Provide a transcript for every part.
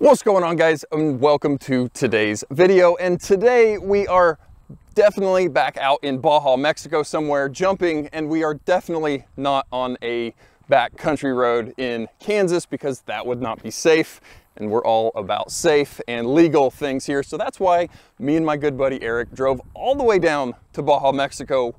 What's going on, guys, and welcome to today's video. And today we are definitely back out in Baja, Mexico somewhere jumping, and we are definitely not on a back country road in Kansas because that would not be safe, and we're all about safe and legal things here. So that's why me and my good buddy Eric drove all the way down to Baja, Mexico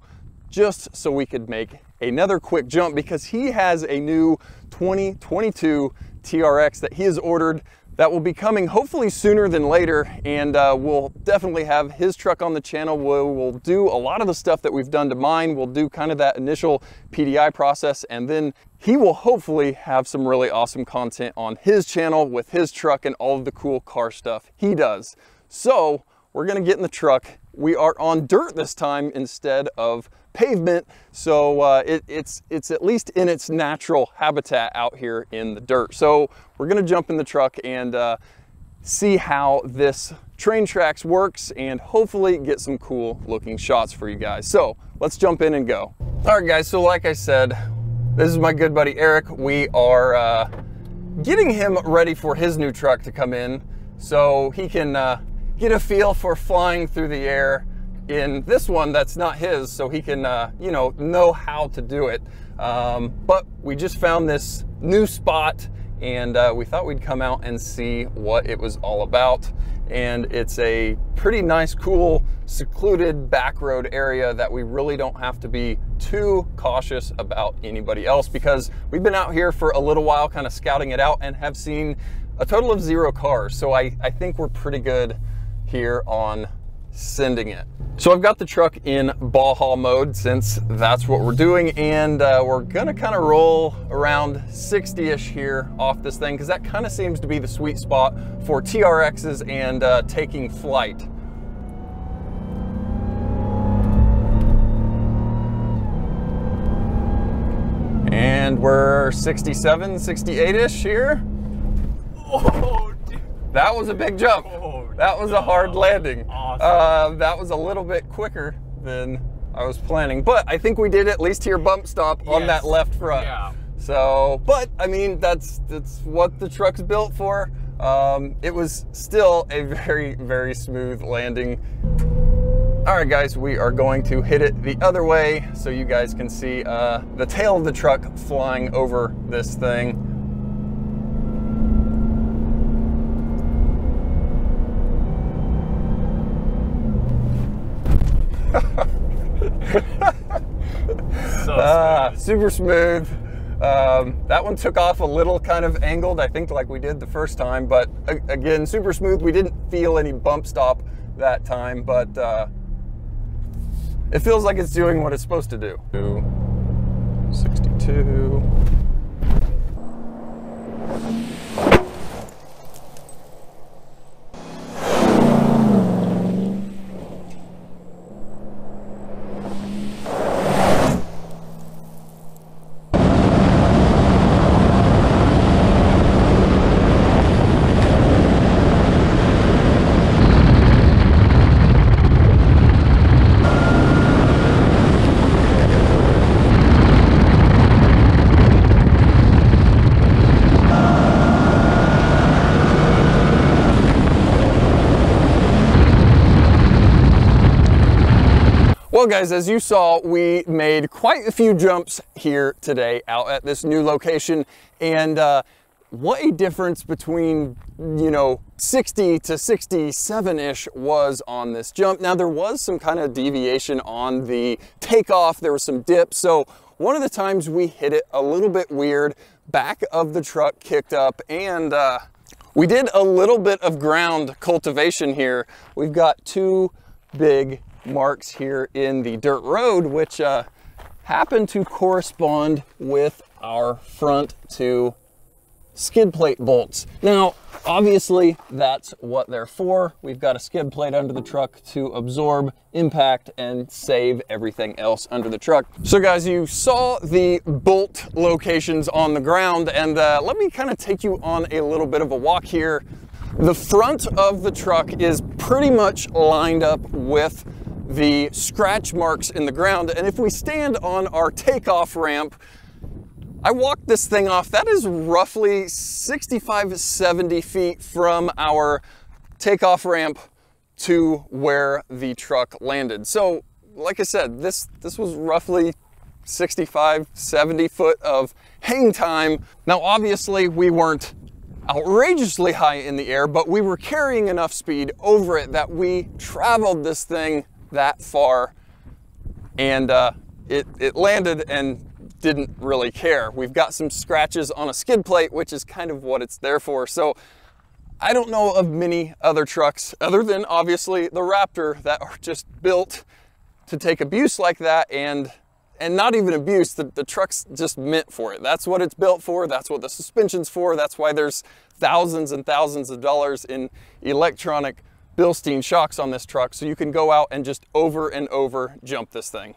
just so we could make another quick jump because he has a new 2022 TRX that he has ordered that will be coming hopefully sooner than later, and we'll definitely have his truck on the channel. We'll do a lot of the stuff that we've done to mine. We'll do kind of that initial PDI process, and then he will hopefully have some really awesome content on his channel with his truck and all of the cool car stuff he does. So we're gonna get in the truck. We are on dirt this time instead of pavement, so it's at least in its natural habitat out here in the dirt. So we're gonna jump in the truck and see how this train tracks works and hopefully get some cool looking shots for you guys. So let's jump in and go. All right, guys, so like I said, this is my good buddy Eric. We are getting him ready for his new truck to come in so he can get a feel for flying through the air in this one that's not his, so he can you know how to do it. But we just found this new spot, and we thought we'd come out and see what it was all about. And it's a pretty nice, cool, secluded back road area that we really don't have to be too cautious about anybody else, because we've been out here for a little while kind of scouting it out and have seen a total of 0 cars. So I think we're pretty good here on sending it. So I've got the truck in Baja mode since that's what we're doing, and we're gonna kind of roll around 60-ish here off this thing because that kind of seems to be the sweet spot for TRXs and taking flight. And we're 67, 68-ish here. Oh, dude. That was a big jump. That was a hard landing. Awesome. That was a little bit quicker than I was planning, but I think we did at least hear bump stop on that left front. Yeah. So, but I mean, that's what the truck's built for. It was still a very, very smooth landing. All right, guys, we are going to hit it the other way so you guys can see the tail of the truck flying over this thing. So super smooth. That one took off a little kind of angled, I think, like we did the first time, but again, super smooth. We didn't feel any bump stop that time, but it feels like it's doing what it's supposed to do. 62. Well, guys, as you saw, we made quite a few jumps here today out at this new location, and what a difference between, 60 to 67-ish was on this jump. Now, there was some kind of deviation on the takeoff. There was some dip, so one of the times we hit it a little bit weird, back of the truck kicked up, and we did a little bit of ground cultivation here. We've got 2 big marks here in the dirt road, which happen to correspond with our front 2 skid plate bolts. Now, obviously, that's what they're for. We've got a skid plate under the truck to absorb impact and save everything else under the truck. So guys, you saw the bolt locations on the ground, and let me kind of take you on a little bit of a walk here. The front of the truck is pretty much lined up with the scratch marks in the ground, and if we stand on our takeoff ramp, I walked this thing off. That is roughly 65, 70 feet from our takeoff ramp to where the truck landed. So like I said, this was roughly 65, 70 foot of hang time. Now, obviously we weren't outrageously high in the air, but we were carrying enough speed over it that we traveled this thing that far, and it landed and didn't really care. We've got some scratches on a skid plate, which is kind of what it's there for. So I don't know of many other trucks other than obviously the Raptor that are just built to take abuse like that, and not even abuse. The truck's just meant for it. That's what it's built for. That's what the suspension's for. That's why there's thousands and thousands of dollars in electronic Bilstein shocks on this truck, so you can go out and just over and over jump this thing.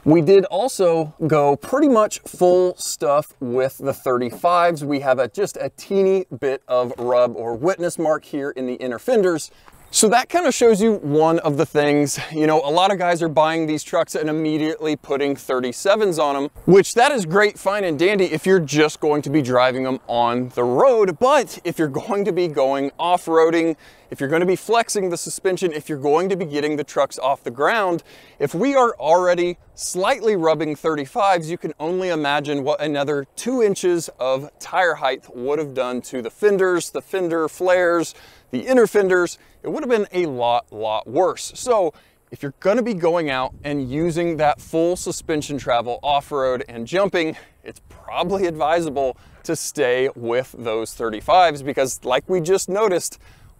We did also go pretty much full stuff with the 35s. We have just a teeny bit of rub or witness mark here in the inner fenders. So that kind of shows you one of the things, you know, a lot of guys are buying these trucks and immediately putting 37s on them, which that is great, fine and dandy if you're just going to be driving them on the road. But if you're going to be going off-roading, if you're going to be flexing the suspension, if you're going to be getting the trucks off the ground, if we are already slightly rubbing 35s, you can only imagine what another 2 inches of tire height would have done to the fenders, the fender flares, the inner fenders. It would have been a lot worse. So if you're going to be going out and using that full suspension travel off-road and jumping, it's probably advisable to stay with those 35s, because like we just noticed,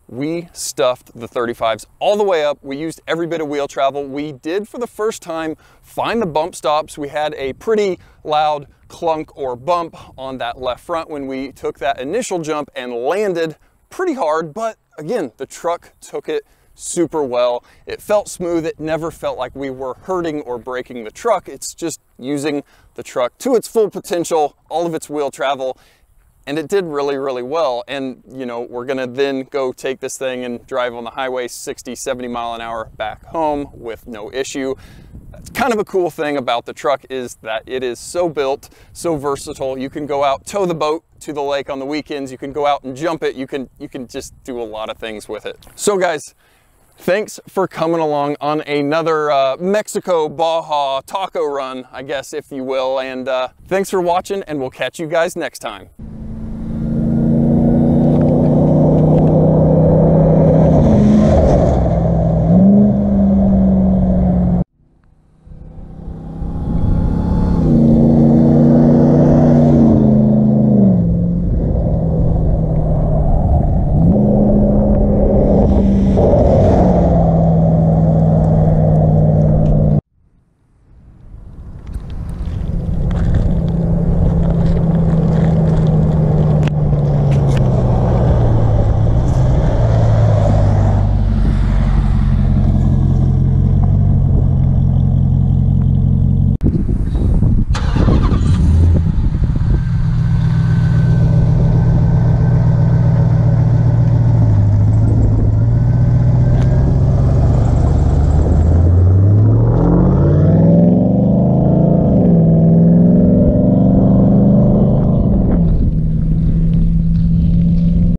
we stuffed the 35s all the way up. We used every bit of wheel travel. We did, for the first time, find the bump stops. We had a pretty loud clunk or bump on that left front when we took that initial jump and landed pretty hard, but again, the truck took it super well. It felt smooth. It never felt like we were hurting or breaking the truck. It's just using the truck to its full potential, all of its wheel travel, and it did really well. And you know, we're gonna then go take this thing and drive on the highway 60, 70 mile an hour back home with no issue. That's kind of a cool thing about the truck, is that it is so built, so versatile. You can go out, tow the boat to the lake on the weekends. You can go out and jump it. You can just do a lot of things with it. So guys, thanks for coming along on another Mexico Baja taco run, I guess, if you will. And thanks for watching, and we'll catch you guys next time.